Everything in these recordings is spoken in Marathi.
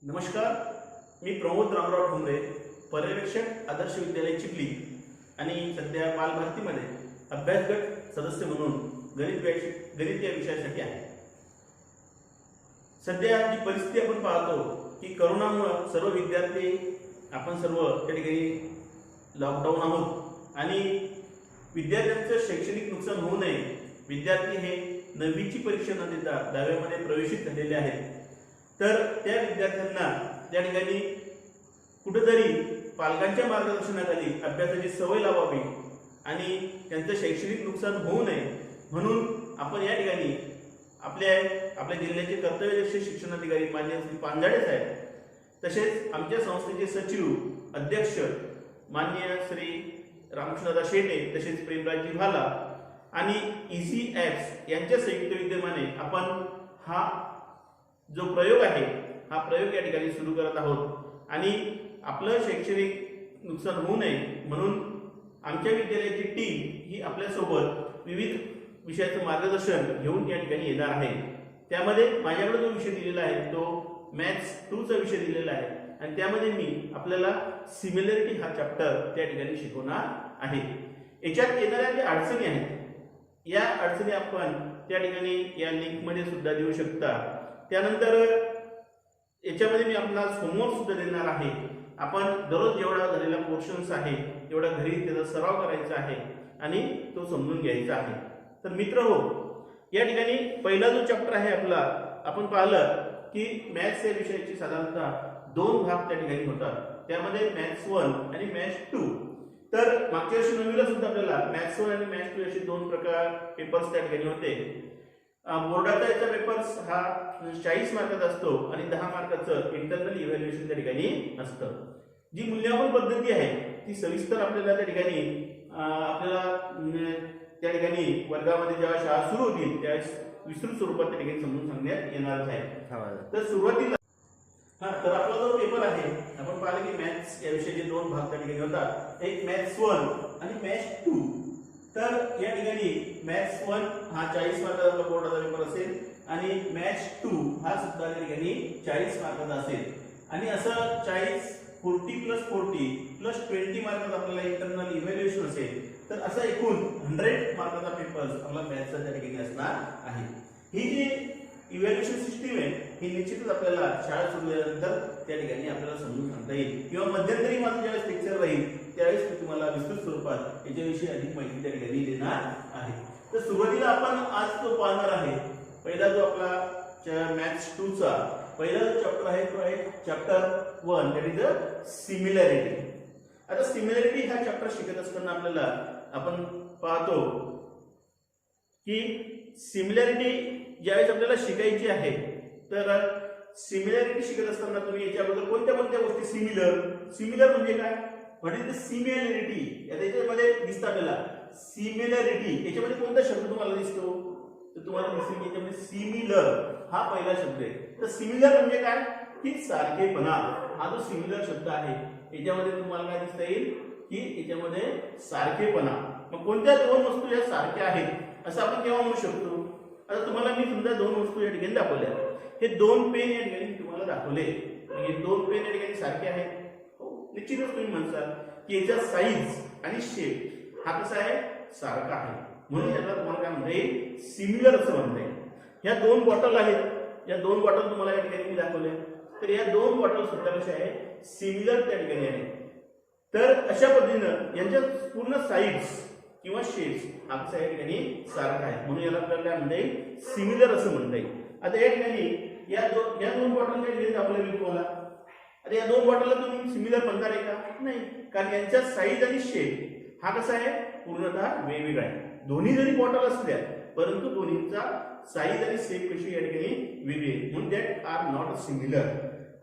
नमस्कार, मी प्रमोद रामराव ठोंबरे, पर्यवेक्षक आदर्श विद्यालय चिखली आणि सध्या बालभारतीमध्ये अभ्यास गट सदस्य म्हणून गणित या विषयासाठी आहे. सध्या जी परिस्थिती आपण पाहतो की करोनामुळे सर्व विद्यार्थी आपण सर्व त्या ठिकाणी लॉकडाऊन आहोत आणि विद्यार्थ्यांचं शैक्षणिक नुकसान होऊ नये, विद्यार्थी हे 9वीची परीक्षा न देता 10व्यामध्ये प्रवेशित झालेले आहेत. तर त्या विद्यार्थ्यांना त्या ठिकाणी कुठेतरी पालकांच्या मार्गदर्शनाखाली अभ्यासाची सवय लावावी आणि त्यांचं शैक्षणिक नुकसान होऊ नये म्हणून आपण या ठिकाणी आपल्या जिल्ह्याचे कर्तव्यदक्ष शिक्षणाधिकारी माननीय श्री पांजाडे साहेब, तसेच आमच्या संस्थेचे सचिव अध्यक्ष माननीय श्री रामकृष्णदादा शेटे, तसेच प्रेमराजजी भाला आणि इझी ॲप्स यांच्या संयुक्त विद्यमाने आपण हा जो प्रयोग आहे हा प्रयोग या ठिकाणी सुरू करत आहोत आणि आपलं शैक्षणिक नुकसान होऊ नये म्हणून आमच्या विद्यालयाची टीम ही आपल्यासोबत विविध विषयाचं मार्गदर्शन घेऊन या ठिकाणी येणार आहे. त्यामध्ये माझ्याकडे जो विषय दिलेला आहे तो मॅथ्स 2 चा विषय दिलेला आहे आणि त्यामध्ये मी आपल्याला सिमिलॅरिटी हा चॅप्टर त्या ठिकाणी शिकवणार आहे. याच्यात येणाऱ्या ज्या अडचणी आहेत या अडचणी आपण त्या ठिकाणी या लिंकमध्ये सुद्धा देऊ शकता. त्यानंतर याच्यामध्ये मी आपल्याला होमवर्क सुद्धा देणार आहे. आपण दररोज जेवढा झालेला पोर्शन्स आहे तेवढा घरी त्याचा सराव करायचा आहे आणि तो समजून घ्यायचा आहे. तर मित्र हो, या ठिकाणी पहिला जो चॅप्टर आहे आपला, आपण पाहिलं की मॅथ्स या विषयाची साधारणतः 2 भाग त्या ठिकाणी होतात. त्यामध्ये मॅथ्स 1 आणि मॅथ्स 2. तर मागच्या वर्षी 9वीला सुद्धा आपल्याला मॅथ्स 1 आणि मॅथ्स 2 असे 2 प्रकार पेपर्स त्या ठिकाणी होते. बोर्डाचा याचा पेपर्स हा 40 मार्काचा असतो आणि 10 मार्काचं इंटरनल इव्हॅल्युएशन त्या ठिकाणी असतं. जी मूल्यमापन पद्धती आहे ती सविस्तर आपल्याला त्या ठिकाणी त्या ठिकाणी वर्गामध्ये जेव्हा शाळा सुरू होतील त्यावेळेस विस्तृत स्वरूपात त्या ठिकाणी समजून सांगण्यात येणार आहे. तर सुरुवातीला तर आपला जो पेपर आहे आपण पाहिलं की मॅथ्स या विषयाचे 2 भाग त्या ठिकाणी होतात. एक मॅथ्स 1 आणि मॅथ्स 2. तर या ठिकाणी मॅथ्स 1 हा 40 मार्काचा बोर्डाचा पेपर असेल आणि मॅथ्स 2 हा सुद्धा त्या ठिकाणी 40 मार्काचा असेल आणि असं 40 + 40 + 20 मार्काचा आपल्याला इंटरनल इव्हॅल्युएशन असेल. तर असा एकूण 100 मार्काचा पेपर आपला मॅथ्सचा त्या ठिकाणी असणार आहे. ही जी इव्हॅल्युएशन सिस्टीम आहे ही निश्चितच आपल्याला शाळा सुरू झाल्यानंतर त्या ठिकाणी आपल्याला समजून सांगता येईल किंवा मध्यंतरी माझं ज्यावेळेस लेक्चर राहील त्यावेळेस मी तुम्हाला विस्तृत स्वरूपात याच्याविषयी अधिक माहिती त्या ठिकाणी देणार आहे. तर सुरुवातीला आपण आज तो पाहणार आहे पहिला जो आपला मॅथ्स 2 चा पहिला जो चॅप्टर आहे तो आहे चॅप्टर 1, दॅट इज सिमिलॅरिटी. आता सिमिलॅरिटी हा चॅप्टर शिकत असताना आपल्याला आपण पाहतो की सिमिलॅरिटी ज्यावेळेस आपल्याला शिकायची आहे तर सिमिलॅरिटी शिकत असताना तुम्ही याच्या अगोदर कोणत्या गोष्टी सिमिलर म्हणजे काय, व्हॉट इज द सिमिलॅरिटी याच्यामध्ये दिसतं आपल्याला. सिमिलॅरिटी याच्यामध्ये कोणता शब्द तुम्हाला दिसतो तर तुम्हाला दिसेल याच्यामध्ये सिमिलर हा पहिला शब्द आहे. तर सिमिलर म्हणजे काय की सारखेपणा. हा जो सिमिलर शब्द आहे याच्यामध्ये तुम्हाला काय दिसता येईल की याच्यामध्ये सारखेपणा. मग कोणत्या 2 वस्तू या सारख्या आहेत असं आपण केव्हा म्हणू शकतो. आता तुम्हाला मी समजा 2 वस्तू या ठिकाणी दाखवल्या. हे 2 पेन या ठिकाणी तुम्हाला दाखवले. हे 2 पेन या ठिकाणी सारखे आहेत. हो, निश्चितच तुम्ही म्हणसाल की याचा साईज आणि शेप हा कसा आहे सारखा आहे म्हणून याला तुम्हाला काय म्हणता येईल सिमिलर असं म्हणता येईल. ह्या 2 बॉटल आहेत. या 2 बॉटल तुम्हाला या ठिकाणी मी दाखवल्या. तर या 2 बॉटल सुद्धा कशा आहे सिमिलर त्या ठिकाणी आहेत. तर अशा पद्धतीनं यांच्या पूर्ण साईज किंवा शेप्स हा कसा या ठिकाणी सारखा आहे म्हणून याला आपल्याला काय म्हणता येईल सिमिलर असं म्हणता येईल. आता या ठिकाणी या 2 बॉटल त्या ठिकाणी आपल्याला विकवला. आता या 2 बॉटलला तुम्ही सिमिलर म्हणणार आहे का, नाही, कारण यांचा साईज आणि शेप हा कसा आहे पूर्णतः वेगवेगळा आहे. दोन्ही जरी बॉटल असल्या परंतु दोन्हीचा साईज आणि शेप कशी या ठिकाणी वेगळी आहे म्हणून दॅट आर नॉट सिमिलर.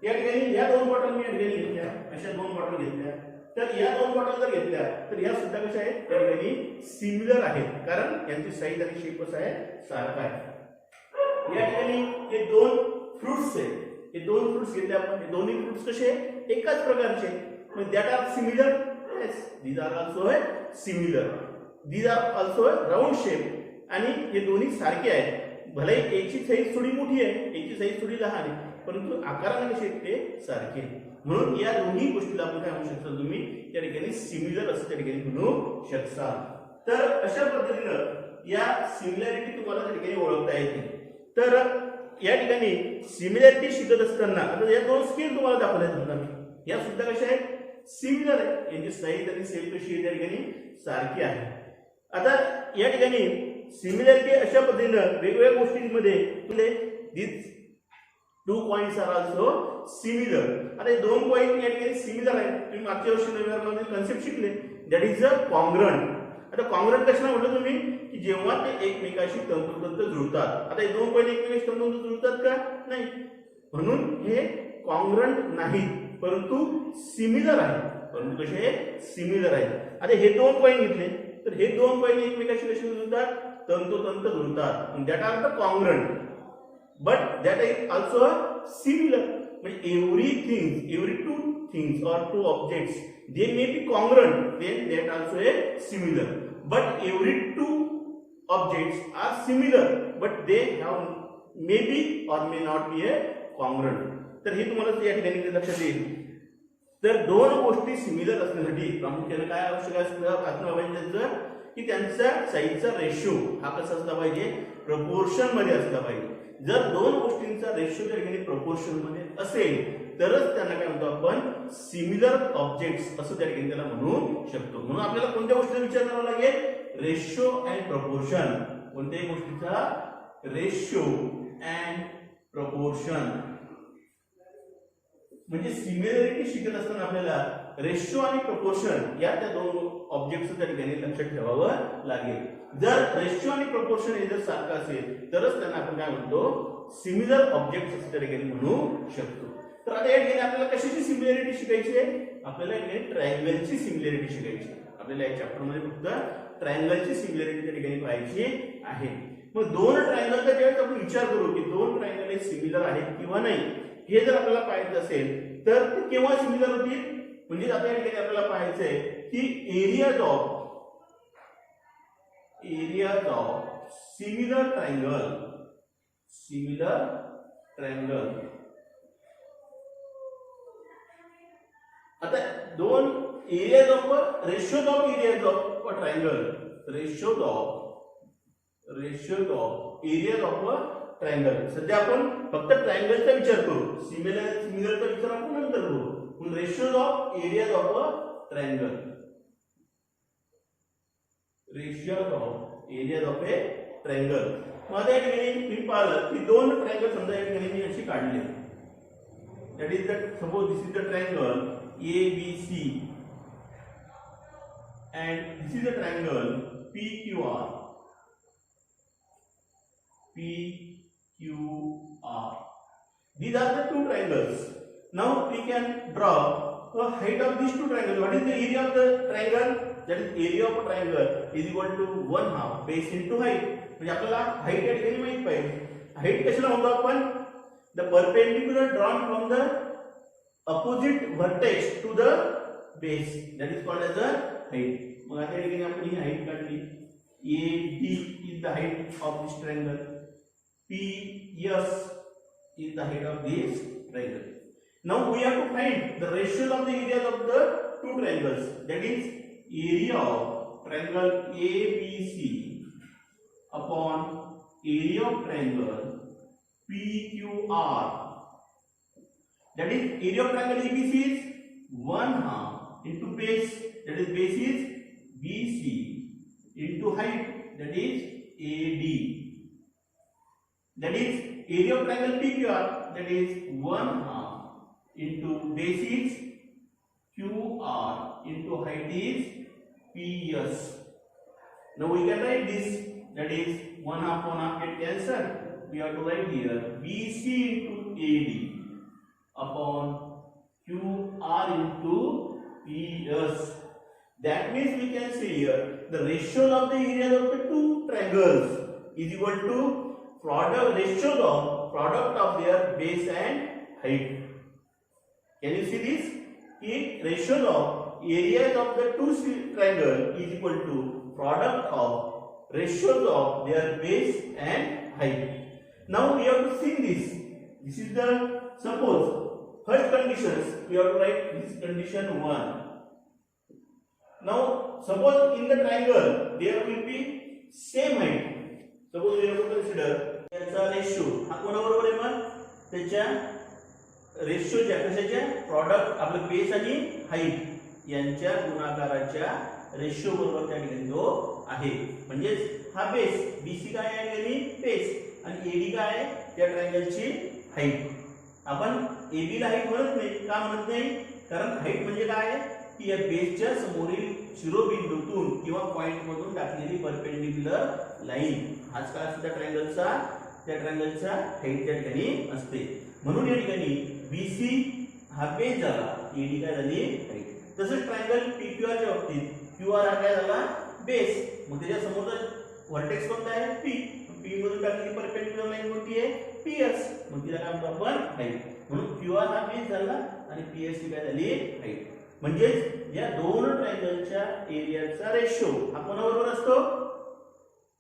या ठिकाणी या 2 बॉटल मी या ठिकाणी घेतल्या, अशा 2 बॉटल घेतल्या. तर या 2 बॉटल जर घेतल्या तर या सुद्धा कशा आहेत त्या ठिकाणी सिमिलर आहेत कारण यांची साईज आणि शेप कसा आहे सारखा आहे. या ठिकाणी हे 2 फ्रुट्स आहेत. हे 2 फ्रुट्स घेतले आपण. हे दोन्ही फ्रुट्स कसे एकाच प्रकारचे मग that are similar. Yes, these are also similar. These are also round shape आणि हे दोन्ही सारखे आहेत. भले याची साईज थोडी मोठी आहे याची साईज थोडी लहान आहे परंतु आकाराने कसे आहेत ते सारखे. म्हणून या दोन्ही गोष्टीला आपण काय म्हणू शकता, तुम्ही त्या ठिकाणी सिमिलर असं त्या ठिकाणी म्हणू शकता. तर अशा पद्धतीनं या सिमिलॅरिटी तुम्हाला त्या ठिकाणी ओळखता येते. तर या ठिकाणी सिमिलॅरिटी शिकत असताना आता या दोन स्केल तुम्हाला दाखवल्या समजा मी, या सुद्धा कशा आहेत सिमिलर आहे, यांची साईज आणि शेप कशी आहे त्या ठिकाणी सारखी आहे. आता या ठिकाणी सिमिलॅरिटी अशा पद्धतीनं वेगवेगळ्या गोष्टींमध्ये तुले दिस 2 coins आर ऑल्सो सिमिलर. आता हे 2 कॉइन या ठिकाणी सिमिलर आहेत. तुम्ही मागच्या वर्षी नवीन कन्सेप्ट शिकले, दॅट इज अ कॉन्ग्रंट. आता कॉन्ग्रंट कशाला म्हटलं तुम्ही, की जेव्हा ते एकमेकाशी तंतोतंत जुळतात. आता हे 2 कॉइन एकमेकाशी तंतोतंत जुळतात का, नाही, म्हणून हे कॉन्ग्रंट नाहीत परंतु सिमिलर आहे. परंतु कसे सिमिलर आहे. आता हे 2 कॉइन घेतले तर हे 2 कॉइन एकमेकाशी कसे जुळतात, तंतोतंत जुळतात. That are the congruent, but that is also similar. म्हणजे every two things or two objects, they may be congruent, then that also a similar. But every two objects are similar, but they have maybe or may not be a congruent. तर हे तुम्हाला या ठिकाणी लक्षात येईल. तर दोन गोष्टी सिमिलर असण्यासाठी प्रामुख्याने काय आवश्यक असणं पाहिजे, की त्यांचा साईजचा रेशो हा कसा असला पाहिजे, प्रपोर्शन मध्ये असला पाहिजे. जर दोन गोष्टींचा रेशो त्या ठिकाणी प्रपोर्शन मध्ये असेल तरच त्यांना काय म्हणतो आपण सिमिलर ऑब्जेक्ट्स असं त्या ठिकाणी त्याला म्हणू शकतो. म्हणून आपल्याला कोणत्या गोष्टीचा विचार करावा लागेल, रेशो अँड प्रपोर्शन. कोणत्याही गोष्टीचा रेशो अँड प्रपोर्शन. म्हणजे सिमिलॅरिटी शिकत असताना आपल्याला रेशो आणि प्रपोर्शन या त्या दोन ऑब्जेक्टचं त्या ठिकाणी लक्षात ठेवावं लागेल. जर रेशो आणि प्रपोर्शन हे जर सारखं असेल तरच त्यांना आपण काय म्हणतो सिमिलर ऑब्जेक्ट्स असं त्या ठिकाणी म्हणू शकतो. तर आता या ठिकाणी आपल्याला कशाची सिमिलॅरिटी शिकायची आहे, आपल्याला या ठिकाणी ट्रायंगलची सिमिलॅरिटी शिकायची आहे. आपल्याला या चॅप्टर मध्ये फक्त ट्रायंगलची सिमिलॅरिटी त्या ठिकाणी पाहायची आहे. मग दोन ट्रायंगलचा ज्यावेळेस आपण विचार करू की दोन ट्रायंगल हे सिमिलर आहेत किंवा नाही, हे जर आपल्याला पाहायचं असेल तर ते केव्हा सिमिलर होतील, म्हणजे आता या ठिकाणी आपल्याला पाहायचं आहे की एरियाज ऑफ सिमिलर ट्रायंगल. आता दोन areas of ratios of areas of triangle, ratios of areas of triangle. सध्या आपण फक्त ट्रायंगलचा विचार करू, सिमिलरचा विचार आपण नंतर करू. Ratios of areas of triangle, ratios of areas of A triangle. मग या ठिकाणी तुम्ही पाहिलं की दोन ट्रायंगल समजा या ठिकाणी मी अशी काढले. That is the suppose this is the triangle ABC and this is the triangle PQR. These are the two triangles. Now we can draw the height of these two triangles. What is the area of the triangle? That is area of a triangle is equal to 1/2 base into height. म्हणजे आपल्याला height या ठिकाणी माहित पाहिजे. height कशाला म्हणतो आपण, the perpendicular drawn from the opposite vertex to the base, that is called as a height. मग आता या ठिकाणी आपण ही height काढली. AD is the height of this triangle. PS is the height of this triangle. Now we have to find the ratios of the areas of the two triangles. That is area of triangle ABC upon area of triangle PQR. That is area of triangle ABC is 1/2 into base, that is base is BC, into height, that is AD. That is area of triangle PQR, that is 1/2 into base is QR into height is PS. Now we can write this, that is 1/2 get cancelled. We have to write here BC into AD upon QR into PS. That means we can say here the ratio of the areas of the two triangles is equal to product of their base and height. Can you see this? Ratio of areas of the two triangle is equal to product of ratios of their base and height. Now we have to see this. This is the suppose first conditions we have to write this condition 1. Now suppose in the triangle there will be same height. Suppose we have to consider त्याचा रेशो हा कोणाबरोबर आहे मग त्याच्या रेशोच्या कशाच्या प्रॉडक्ट आपलं बेस आणि हाईट यांच्या गुणाकाराच्या रेशो बरोबर त्या ठिकाणी तो आहे. म्हणजे हा बेस बीसी काय आहे आणि बेस आणि एडी काय आहे त्या ट्रायंगलची हाईट. आपण एबी ला हाईट म्हणत नाही. का म्हणत नाही? कारण हाईट म्हणजे काय आहे की या बेसच्या समोरील शिरोबिंदूतून किंवा पॉइंट मधून टाकलेली परपेंडिक्युलर लाईन हाच काय असतो त्या ट्रायंगलचा हाईट त्या ठिकाणी असते. म्हणून या ठिकाणी बीसी हा बेस झाला, एडी काय झाली हाईट. तसंच ट्रायंगल पीक्यूआर च्या बाबतीत क्यूआर हा काय झाला बेस, मग त्याच्या समोरचा व्हर्टेक्स कोणता आहे पी, पी मधून टाकलेली परपेंडिक्युलर लाईन कोणती आहे पीएस, मग तिला काय म्हणतो आपण हाईट. म्हणून क्यूआर हा बेस झाला आणि पीएस ही काय झाली हाईट. म्हणजे या दोन ट्रायंगलच्या एरियाचा रेशो हा कोणाबरोबर असतो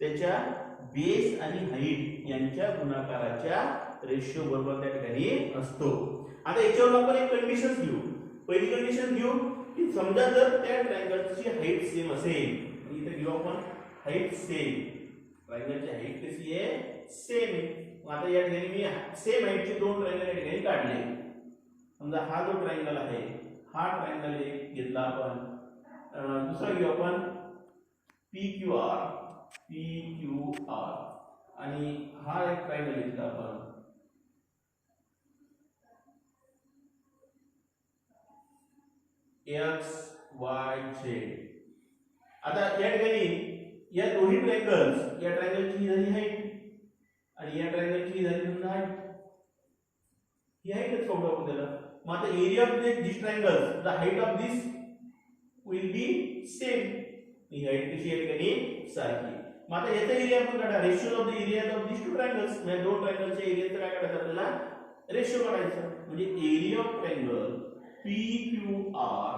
त्याच्या बेस आणि हाईट यांच्या गुणाकाराच्या रेशो बरोबर त्या ठिकाणी असतो. आता याच्यावर आपण एक कंडिशन घेऊ. पहिली कंडिशन घेऊ की समजा जर त्या ट्रायंगलची हाईट सेम असेल, इथे घेऊ आपण हाईट सेम, ट्रायंगलची हाईट कशी आहे सेम आहे. आता या ठिकाणी मी सेम हाईटचे दोन ट्रायंगल या ठिकाणी काढले. समजा हा जो ट्रायंगल आहे हा ट्रायंगल एक घेतला आपण, दुसरा घेऊ आपण PQR आणि हा एक ट्रायंगल घेतला आपण XYZ. आता या ठिकाणी या दोन्ही ट्रायंगल्स, या ट्रायंगलची झाली हाईट आणि या ट्रायंगलची झाली समजा हाईट, ही हाईटच काढू आपण त्याला. मग आता area of this triangle the height of this will be same, he height कशी या ठिकाणी सारखी. मग आता याचा एरिया आपण काढा, ratio of the area of this two triangles. म्हणजे दोन ट्रायंगलच्या एरियाचा काय काढायचं आपल्याला रेशियो काढायचा. म्हणजे area of triangle PQR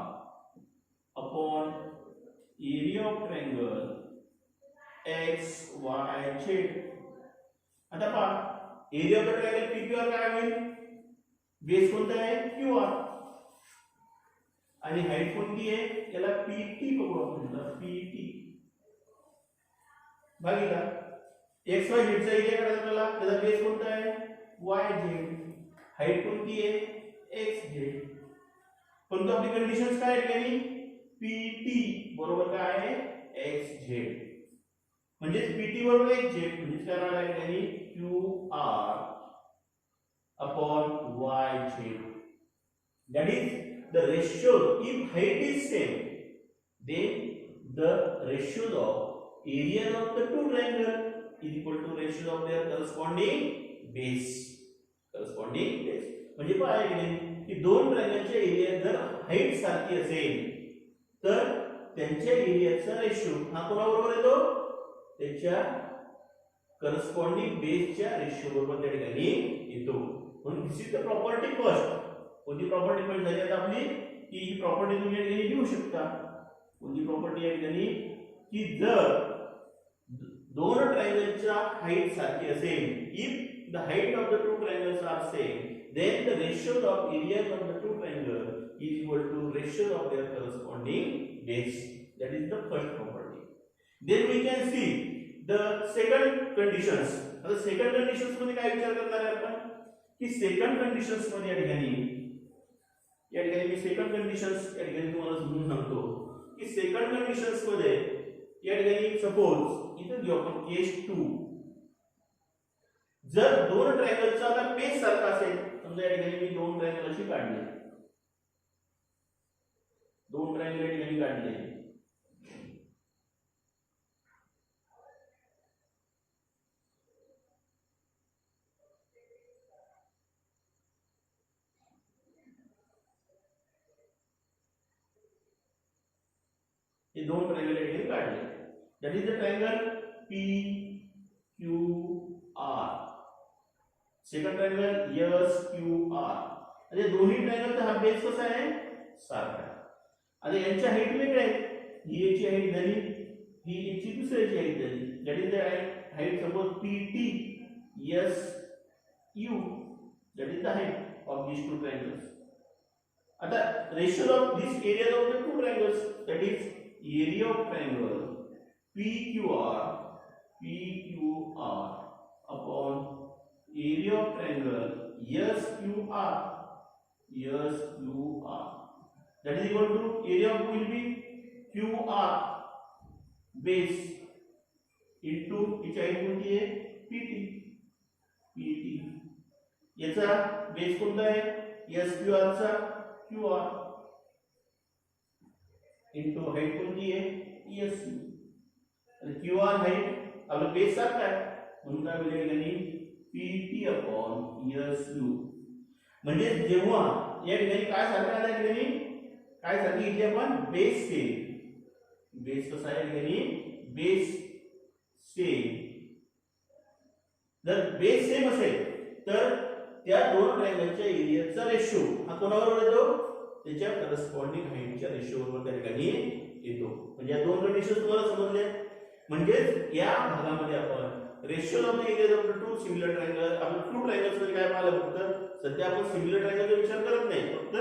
upon area of triangle XYZ. आता पहा area of the triangle PQR काय होईल, बेस कोणता आहे QR आणि हाईट कोणती आहे याला PT पकडू आपण, PT भागिला XYZ चा एरिया काढायचा आपल्याला, त्याचा बेस कोणता आहे YZ, हाईट कोणती आहे XZ. परंतु आपली कंडिशन्स काय आहे PT बरोबर काय आहे XZ. म्हणजे PT बरोबर XZ म्हणजे काय राहणार आहे QR upon YZ. That is the ratio. If height is same, then the ratios of areas of the two triangle is equal to ratios of their corresponding base. Corresponding base. म्हणजे पाहिजे की दोन ट्रायंगलच्या एरिया जर हाईट सारखी असेल तर त्यांच्या एरियाचा रेशो हा कोणाबरोबर येतो त्याच्या करस्पॉन्डिंग बेसच्या रेशो बरोबर त्या ठिकाणी येतो. म्हणून दिस इज द प्रॉपर्टी फर्स्ट. कोणती प्रॉपर्टी पण झाली आता आपली की ही प्रॉपर्टी तुम्ही या ठिकाणी लिहू शकता. कोणती प्रॉपर्टी या ठिकाणी की जर दोन ट्रायंगलच्या हाईट सारखी असेल, if the height of the two triangles are same, then the ratios of areas of the two triangles is equal to ratios of their corresponding base. That is the first property. Then we can see the second conditions. आता second conditions मध्ये काय विचार करणार आहे आपण की second conditions मध्ये या ठिकाणी मी second conditions या ठिकाणी तुम्हाला समजून सांगतो की second conditions मध्ये या ठिकाणी सपोज इथे घेऊ आपण केस 2. जर दोन ट्रायंगलचा आता बेस सारखा असेल, समजा या ठिकाणी मी दोन ट्रायंगल अशी काढले, दोन ट्रायंगल या ठिकाणी काढले, हे दोन ट्रायंगल या ठिकाणी काढले. That is the triangle PQR. Second triangle SQR. म्हणजे दोन्ही ट्रायंगलचा हा बेस कसा आहे सारखा आहे. आता यांच्या हाईट वेगळ्या आहेत. ही याची हाईट झाली, ही याची दुसऱ्याची हाईट झाली. That is the height suppose PT SU. That is the height of these two triangles. आता ratio of these areas of the two triangles, that is area of triangle PQR upon area of triangle SQR, that is equal to area of will be QR base into its height कोणती आहे PT, याचा बेस कोणता आहे SQR चा QR into height कोणती आहे SU. आणि QR height आपला बेस सारखा आहे म्हणून काय मिळेल आणि PT upon SU. म्हणजे जेव्हा या ठिकाणी काय सारखं आलं या ठिकाणी काय सारखी इथे आपण बेस सेम, बेस कसा आहे या ठिकाणी बेस सेम. जर बेस सेम असेल तर त्या दोन ट्रायंगलच्या एरियाचा रेशो हा कोणाबरोबर येतो त्याच्या करस्पॉन्डिंग हाईटच्या रेशो बरोबर त्या ठिकाणी येतो. म्हणजे या दोन रेशो तुम्हाला समजले. म्हणजे या भागामध्ये आपण ratio of the areas of the to similar triangle, आपण टू ट्रायंगल्स मध्ये काय पाहिलं फक्त सध्या आपण सिमिलर ट्रायंगलचा विचार करत नाही, फक्त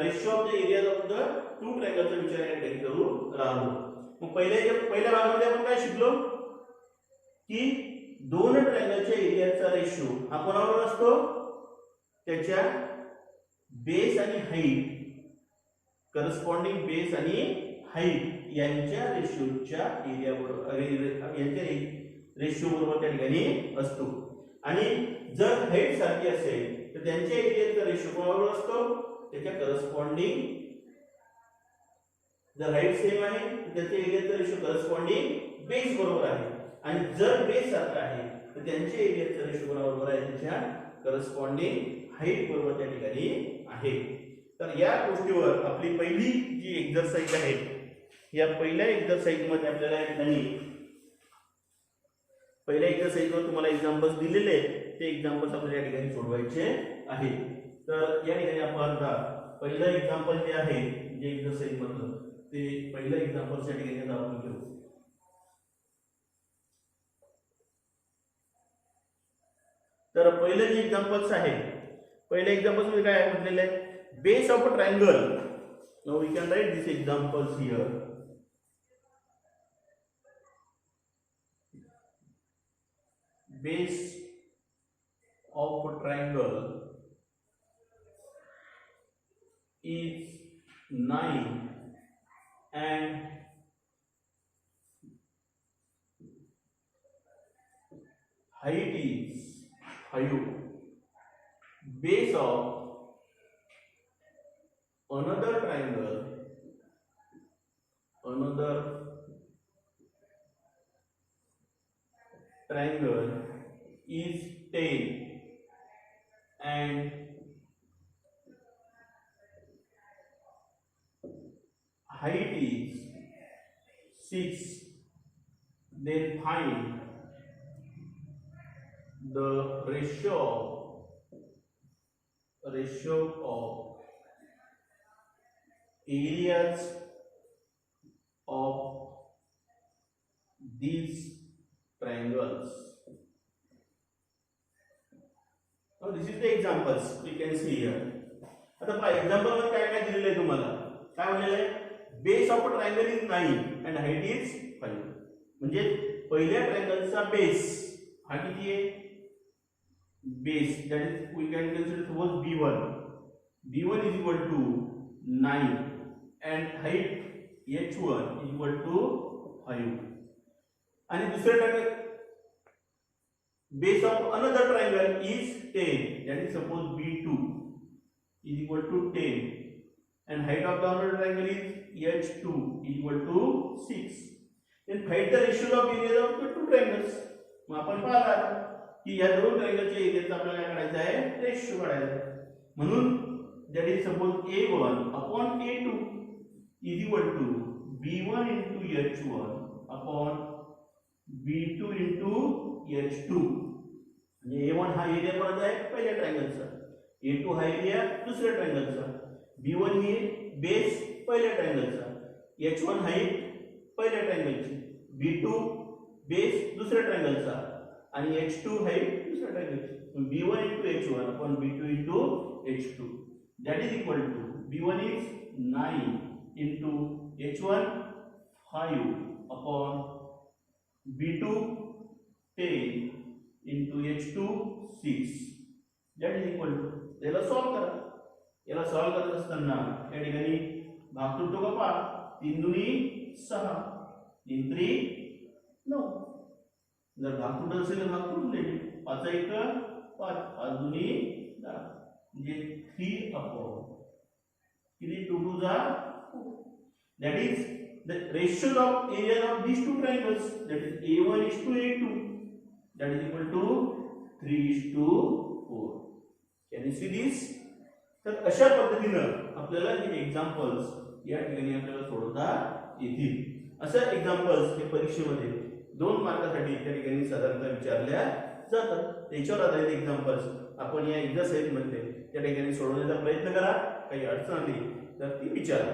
ratio of the areas of the two ट्रायंगलचा विचार या ठिकाणी करू राहिलो. मग पहिल्या भागामध्ये आपण काय शिकलो की दोन ट्रायंगलच्या एरियाचा रेशो हा कोणाबरोबर असतो त्याच्या बेस आणि हाईट, करस्पॉन्डिंग बेस आणि हाईट यांच्या रेशोच्या एरिया बरोबर यांच्या रेशो बरोबर त्या ठिकाणी असतो. आणि जर हाईट सारखी असेल तर त्यांच्या एरियाचा रेशो कोणाबरोबर असतो त्याच्या करस्पॉन्डिंग, जर हाईट सेम आहे तर त्याच्या एरियाचा रेशो करस्पॉन्डिंग बेस बरोबर आहे. आणि जर बेस सारखा आहे तर त्यांच्या एरियाचा रेशो कोणाबरोबर आहे त्याच्या करस्पॉन्डिंग हाईट बरोबर त्या ठिकाणी आहे. तर या गोष्टीवर आपली पहिली जी एक्सरसाइज आहे, या पहिल्या एक्सरसाइज मध्ये आपल्याला या ठिकाणी पहिल्या एक्सरसाइज वर तुम्हाला एक्झाम्पल्स दिलेले आहेत, ते एक्झाम्पल्स आपल्याला या ठिकाणी सोडवायचे आहे. तर या ठिकाणी आपण पहिलं एक्झाम्पल जे आहे जे एक्सरसाइज मधलं ते पहिलं एक्झाम्पल या ठिकाणी आपण घेऊ. तर पहिले जे एक्झाम्पल्स आहे, पहिले एक्झाम्पल्स मध्ये काय म्हटलेलं आहे base of a triangle. Now we can write this examples here. Base of a triangle is 9 and height is 5. Base of another triangle is 10 and height is 6. Then find the ratio of areas of these triangles. Now this is the examples we can see here. आता पहा एक्झाम्पल मध्ये काय काय दिलेलं आहे तुम्हाला, काय म्हणलेलं आहे base of a triangle is 9 and height is 5. म्हणजे पहिल्या ट्रायंगलचा बेस हा किती आहे base, that is we can consider suppose B1 is equal to 9 and height H1 is equal to 5. आणि दुसऱ्या triangle base of another triangle is 10, that is suppose B2 is equal to 10 and height of the other triangle is H2 is equal to 6. Then find the ratio of areas of the two triangles. मग आपण पाहला की या दोन ट्रायंगलच्या एरियाचा आपल्याला काय काढायचा आहे रेशो काढायचा आहे. म्हणून that is suppose A1 upon A2 is equal to B1 into H1 upon B2 into H2. A1 हा एरिया कोणाचा आहे पहिल्या ट्रायंगलचा, A2 हा एरिया दुसऱ्या ट्रायंगलचा, B1 ही बेस पहिल्या ट्रायंगलचा, H1 हाईट पहिल्या ट्रायंगलची, B2 बेस दुसऱ्या ट्रायंगलचा आणि H2 हाईट दुसऱ्या ट्रायंगलची. b1 into h1 upon b2 into h2, that is equal to b1 is 9 into h1 5 upon b2 10 into h2 6, that is equal to, याला सॉल्व करा. याला सॉल्व करत असताना या ठिकाणी भाग तुटतो का पहा. 3 दुनी 6, 3 3 9. जर भाग तुटत असेल तर भाग तुटले. 5 1 5, 5 दुनी 10, म्हणजे 3 अपॉन किती 2 2 जा 4. That is the ratio of area of these two triangles, that is a1 is to a2, that is equal to 3 is to 4. Can you see this? तर अशा पद्धतीनं आपल्याला हे एक्झाम्पल्स या ठिकाणी आपल्याला सोडवता येतील. असं एक्झाम्पल्स हे परीक्षेमध्ये 2 मार्कासाठी त्या ठिकाणी साधारणतः विचारल्या जातात. त्याच्यावर आधारित एक्झाम्पल्स आपण या एक्झरसाइज मध्ये त्या ठिकाणी सोडवण्याचा प्रयत्न करा. काही अडचण आली तर ती विचारा.